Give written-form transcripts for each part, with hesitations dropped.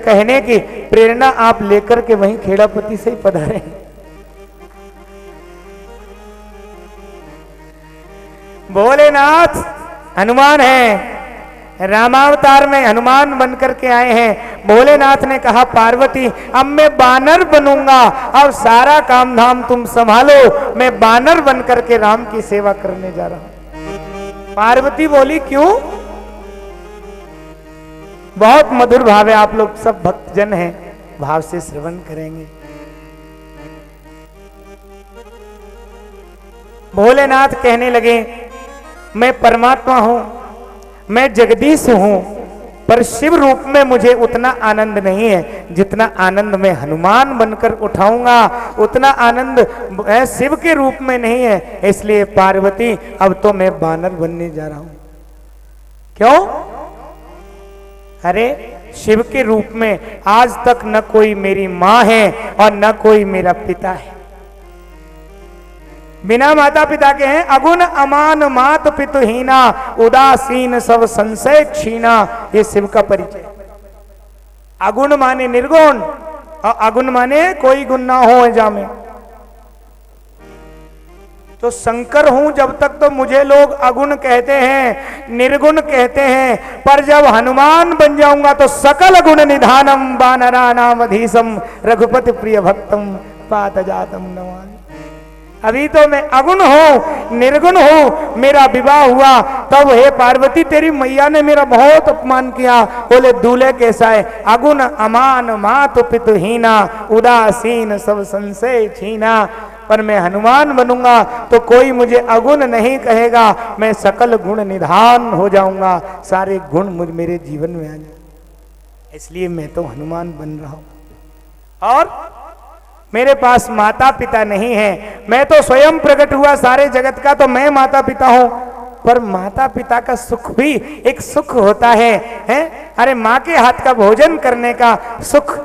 कहने की प्रेरणा आप लेकर के वहीं खेड़ापति से ही पधारे हैं। भोलेनाथ हनुमान है, रामावतार में हनुमान बनकर के आए हैं। भोलेनाथ ने कहा पार्वती अब मैं बानर बनूंगा, अब सारा काम धाम तुम संभालो, मैं बानर बनकर के राम की सेवा करने जा रहा हूं। पार्वती बोली क्यों? बहुत मधुर भाव है, आप लोग सब भक्तजन हैं, भाव से श्रवण करेंगे। भोलेनाथ कहने लगे मैं परमात्मा हूं, मैं जगदीश हूं, पर शिव रूप में मुझे उतना आनंद नहीं है जितना आनंद मैं हनुमान बनकर उठाऊंगा, उतना आनंद शिव के रूप में नहीं है। इसलिए पार्वती अब तो मैं बानर बनने जा रहा हूं। क्यों? अरे शिव के रूप में आज तक न कोई मेरी मां है और न कोई मेरा पिता है। बिना माता पिता के हैं। अगुण अमान मात पितुहीना, उदासीन सब संशय क्षीणा, ये शिव का परिचय। अगुण माने निर्गुण और अगुण माने कोई गुण ना हो जामे। तो शंकर हूं जब तक तो मुझे लोग अगुण कहते हैं, निर्गुण कहते हैं, पर जब हनुमान बन जाऊंगा तो सकल गुण निधानम वानराणाम अधीशम रघुपति प्रिय भक्तम पात जातम नमामि। अभी तो मैं अगुण हूं, निर्गुण हूं, मेरा विवाह हुआ तब हे पार्वती तेरी मैया ने मेरा बहुत अपमान किया। बोले दूल्हे कैसा है? अगुण अमान मात पितुहीना, उदासीन सब संशय छीना। पर मैं हनुमान बनूंगा तो कोई मुझे अगुण नहीं कहेगा, मैं सकल गुण निधान हो जाऊंगा, सारे गुण मुझ मेरे जीवन में आ जाए। इसलिए मैं तो हनुमान बन रहा हूं। और मेरे पास माता पिता नहीं है, मैं तो स्वयं प्रकट हुआ सारे जगत का, तो मैं माता पिता हूं। पर माता पिता का सुख भी एक सुख होता है, हैं? अरे माँ के हाथ का भोजन करने का सुख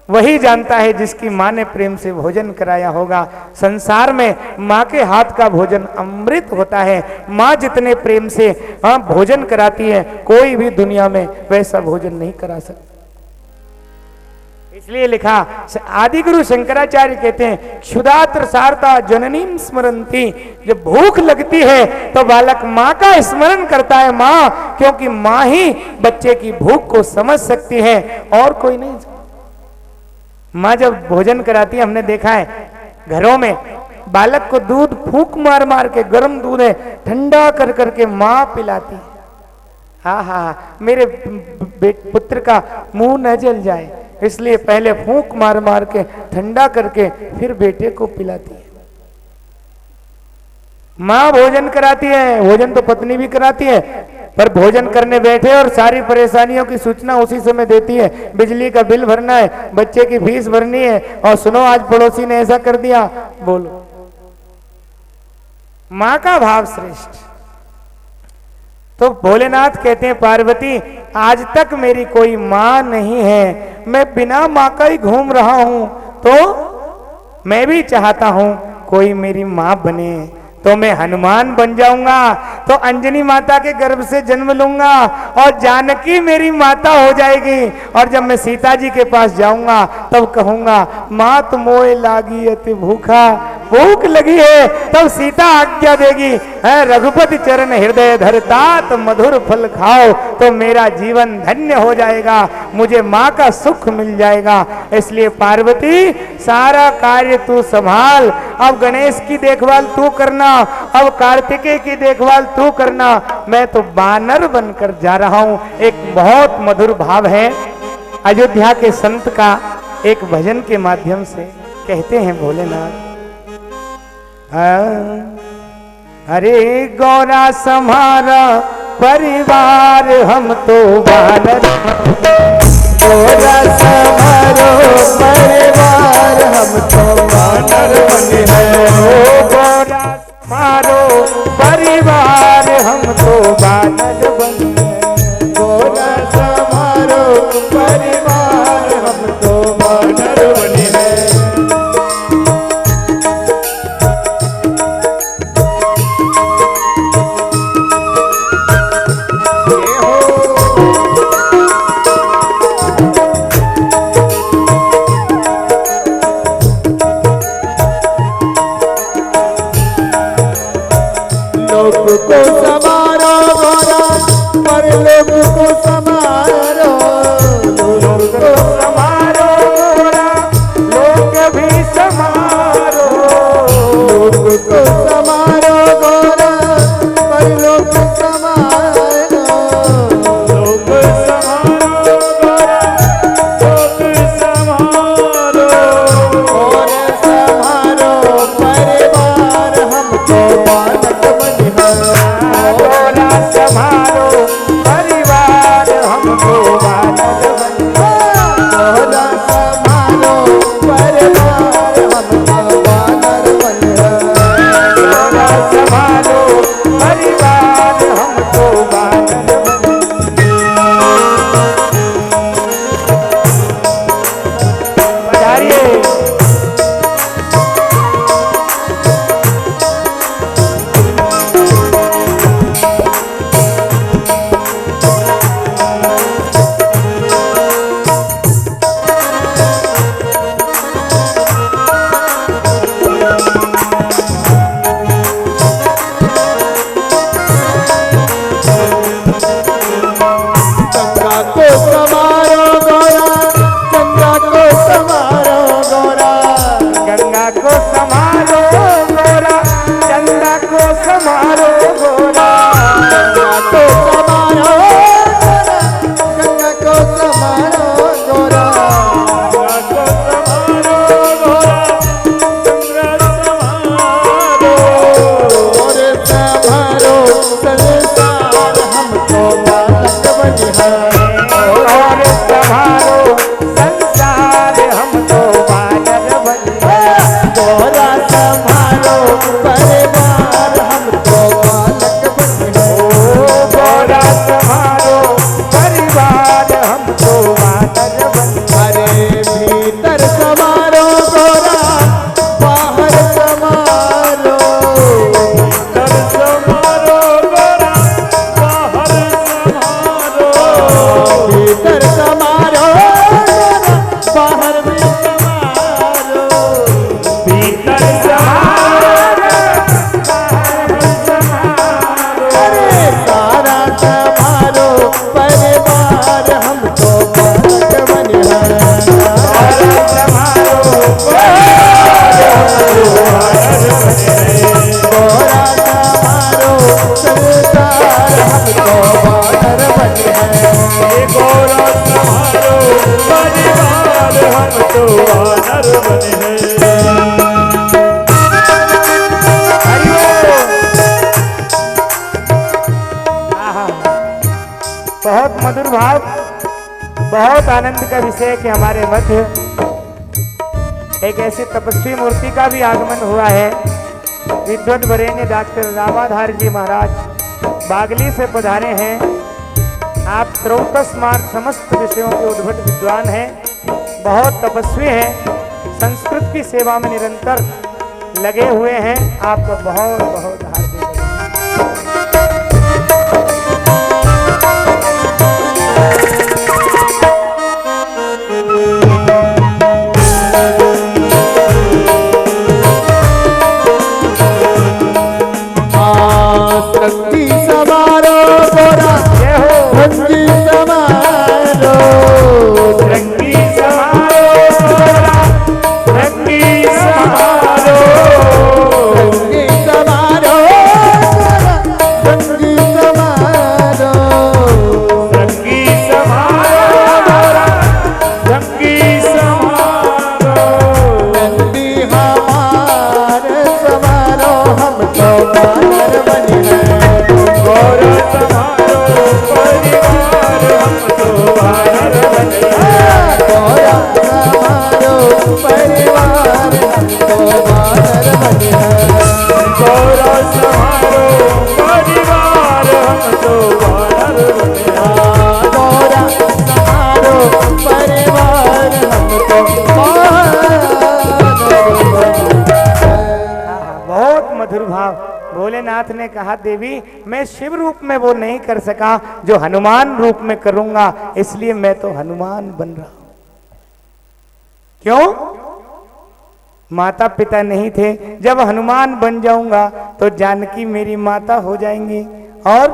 वही जानता है जिसकी माँ ने प्रेम से भोजन कराया होगा। संसार में माँ के हाथ का भोजन अमृत होता है। माँ जितने प्रेम से भोजन कराती है, कोई भी दुनिया में वैसा भोजन नहीं करा सकता। इसलिए लिखा, आदि गुरु शंकराचार्य कहते हैं क्षुधा त्रसारता जननीम स्मरंती। जब भूख लगती है तो बालक माँ का स्मरण करता है, माँ, क्योंकि माँ ही बच्चे की भूख को समझ सकती है और कोई नहीं। माँ जब भोजन कराती है, हमने देखा है घरों में बालक को दूध फूंक मार मार के, गर्म दूध है, ठंडा कर करके माँ पिलाती है। हाँ हाँ, मेरे पुत्र का मुंह न जल जाए, इसलिए पहले फूंक मार मार के ठंडा करके फिर बेटे को पिलाती है। माँ भोजन कराती है, भोजन तो पत्नी भी कराती है, पर भोजन करने बैठे और सारी परेशानियों की सूचना उसी समय देती है। बिजली का बिल भरना है, बच्चे की फीस भरनी है, और सुनो आज पड़ोसी ने ऐसा कर दिया, बोलो। माँ का भाव श्रेष्ठ। तो भोलेनाथ कहते हैं पार्वती आज तक मेरी कोई माँ नहीं है, मैं बिना माँ का ही घूम रहा हूं, तो मैं भी चाहता हूं कोई मेरी माँ बने। तो मैं हनुमान बन जाऊंगा, तो अंजनी माता के गर्भ से जन्म लूंगा और जानकी मेरी माता हो जाएगी। और जब मैं सीता जी के पास जाऊंगा तब कहूंगा मात मोए लागी अति भूखा, भूख लगी है, तब सीता आज्ञा देगी, है रघुपति चरण हृदय धरतात मधुर फल खाओ, तो मेरा जीवन धन्य हो जाएगा, मुझे माँ का सुख मिल जाएगा। इसलिए पार्वती सारा कार्य तू संभाल, अब गणेश की देखभाल तू करना, अब कार्तिकेय की देखभाल तू करना, मैं तो बानर बनकर जा रहा हूं। एक बहुत मधुर भाव है अयोध्या के संत का, एक भजन के माध्यम से कहते हैं भोलेनाथ, अरे गौरा सम्हारा परिवार हम तो बानर, गौरा सम्हारो परिवार हम तो बानर बने हैं, गौरा सम्हारो परिवार हम तो बानर बने हैं, गौरा सम्हारो परिवार हम तो बानर बने हैं। परिवार हम तो वानर बने हैं। बहुत मधुर भाव, बहुत आनंद का विषय कि हमारे मध्य एक ऐसी तपस्वी मूर्ति का भी आगमन हुआ है। विद्वत वरेण्य डॉक्टर रामाधार जी महाराज बागली से पधारे हैं। आप श्रोतस्मार्थ समस्त विषयों के उद्भट विद्वान हैं, बहुत तपस्वी हैं, संस्कृत की सेवा में निरंतर लगे हुए हैं। आपका बहुत बहुत हार्दिक रंगी समारो गोरा रंगी समारो रंगी समारो रंगी समारो रंगी समारो रंगी समारो रंगी समारो रंगी समारो रंगी हमारे समारो हम तो वानर बने हैं। गौर समारो परिवार हम तो वानर बने हैं। गोरा समारो परिवार हम तो वानर बने हैं। गौर समारो परिवार हम तो वानर बने हैं। गोरा समारो परिवार हम तो वानर बने हैं। बहुत मधुर भाव। भोलेनाथ ने कहा देवी मैं शिव रूप में वो नहीं कर सका जो हनुमान रूप में करूंगा, इसलिए मैं तो हनुमान बन रहा हूं। क्यों? माता पिता नहीं थे, जब हनुमान बन जाऊंगा तो जानकी मेरी माता हो जाएंगी और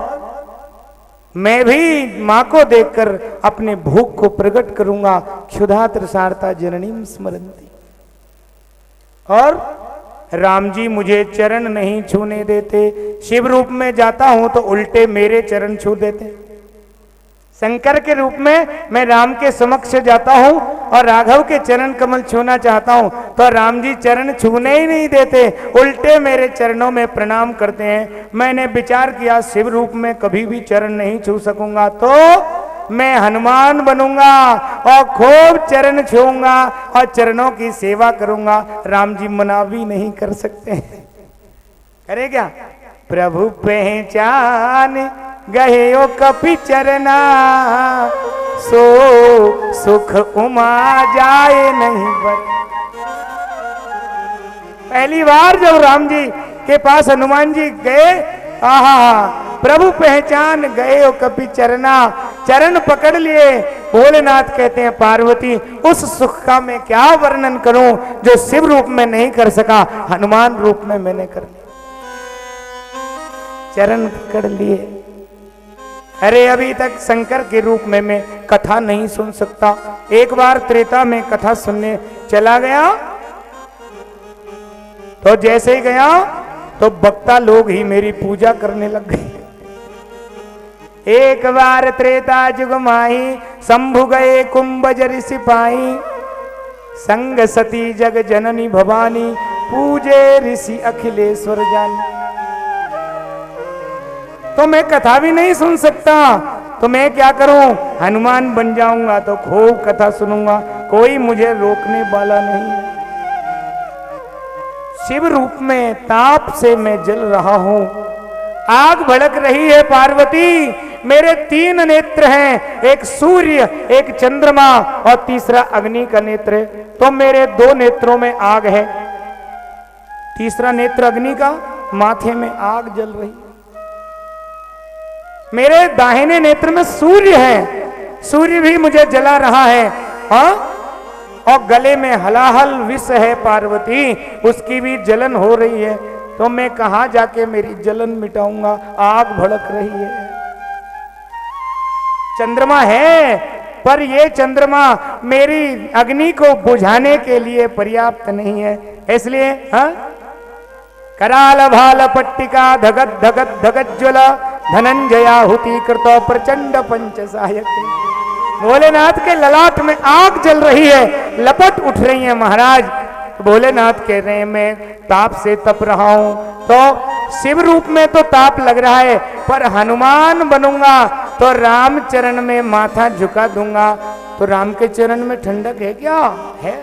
मैं भी मां को देखकर अपने भूख को प्रकट करूंगा। क्षुधा त्रसारता जननीम स्मरंती। और राम जी मुझे चरण नहीं छूने देते, शिव रूप में जाता हूं तो उल्टे मेरे चरण छू देते। शंकर के रूप में मैं राम के समक्ष जाता हूं और राघव के चरण कमल छूना चाहता हूं तो राम जी चरण छूने ही नहीं देते, उल्टे मेरे चरणों में प्रणाम करते हैं। मैंने विचार किया शिव रूप में कभी भी चरण नहीं छू सकूंगा तो मैं हनुमान बनूंगा और खूब चरण छूऊंगा और चरणों की सेवा करूंगा। राम जी मना भी नहीं कर सकते। करे क्या? प्रभु पहचान गए ओ कपि चरना, सो सुख उमा जाए नहीं बर। पहली बार जब राम जी के पास हनुमान जी गए, आहा प्रभु पहचान गए ओ कपि चरना, चरण पकड़ लिए। भोलेनाथ कहते हैं पार्वती उस सुख का मैं क्या वर्णन करूं जो शिव रूप में नहीं कर सका, हनुमान रूप में मैंने कर लिया। चरण पकड़ लिए। अरे अभी तक शंकर के रूप में मैं कथा नहीं सुन सकता। एक बार त्रेता में कथा सुनने चला गया तो जैसे ही गया तो वक्ता लोग ही मेरी पूजा करने लग गए। एक बार त्रेता जुग माही, शंभु गए कुंभजर सिपाही, संग सती जग जननी भवानी, पूजे ऋषि अखिलेश्वर जानी। तो मैं कथा भी नहीं सुन सकता तो मैं क्या करूं? हनुमान बन जाऊंगा तो खूब कथा सुनूंगा, कोई मुझे रोकने वाला नहीं है। शिव रूप में ताप से मैं जल रहा हूं, आग भड़क रही है पार्वती। मेरे 3 नेत्र हैं, एक सूर्य, एक चंद्रमा और तीसरा अग्नि का नेत्र है। तो मेरे 2 नेत्रों में आग है, तीसरा नेत्र अग्नि का, माथे में आग जल रही है। मेरे दाहिने नेत्र में सूर्य है, सूर्य भी मुझे जला रहा है। हाँ, और गले में हलाहल विष है पार्वती, उसकी भी जलन हो रही है। तो मैं कहां जाके मेरी जलन मिटाऊंगा? आग भड़क रही है। चंद्रमा है पर ये चंद्रमा मेरी अग्नि को बुझाने के लिए पर्याप्त नहीं है, इसलिए हाँ, कराल भाल पट्टिका धगत धगत धगत ज्वला, धनंजयाहुति कृतो प्रचंड पंच सहायक। भोलेनाथ के ललाट में आग जल रही है, लपट उठ रही है महाराज। भोलेनाथ कह रहे हैं मैं ताप से तप रहा हूं, तो शिव रूप में तो ताप लग रहा है, पर हनुमान बनूंगा तो राम चरण में माथा झुका दूंगा, तो राम के चरण में ठंडक है क्या? है।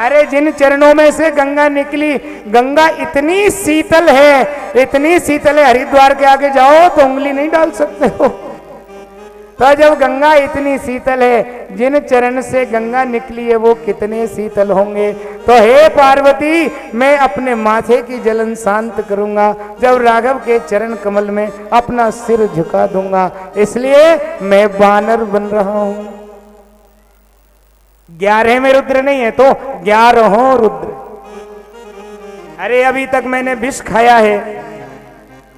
अरे जिन चरणों में से गंगा निकली, गंगा इतनी शीतल है, इतनी शीतल है, हरिद्वार के आगे जाओ तो उंगली नहीं डाल सकते हो। तो जब गंगा इतनी शीतल है, जिन चरण से गंगा निकली है वो कितने शीतल होंगे। तो हे पार्वती, मैं अपने माथे की जलन शांत करूंगा जब राघव के चरण कमल में अपना सिर झुका दूंगा, इसलिए मैं वानर बन रहा हूं। 11 में रुद्र नहीं है तो 11 रुद्र। अरे अभी तक मैंने विष खाया है,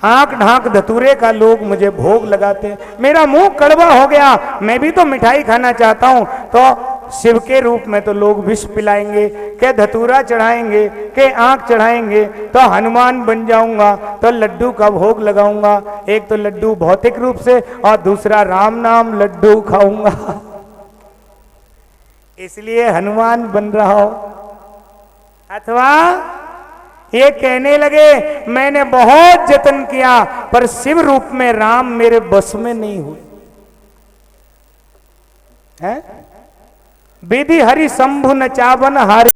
आंख ढांक धतूरे का लोग मुझे भोग लगाते हैं, मेरा मुंह कड़वा हो गया, मैं भी तो मिठाई खाना चाहता हूं, तो शिव के रूप में तो लोग विष पिलाएंगे, के धतूरा चढ़ाएंगे, के आंख चढ़ाएंगे, तो हनुमान बन जाऊंगा तो लड्डू का भोग लगाऊंगा। एक तो लड्डू भौतिक रूप से और दूसरा राम नाम लड्डू खाऊंगा, इसलिए हनुमान बन रहा हूं। अथवा ये कहने लगे मैंने बहुत जतन किया पर शिव रूप में राम मेरे बस में नहीं हुए हैं। विधि हरि शंभु नचावन हारे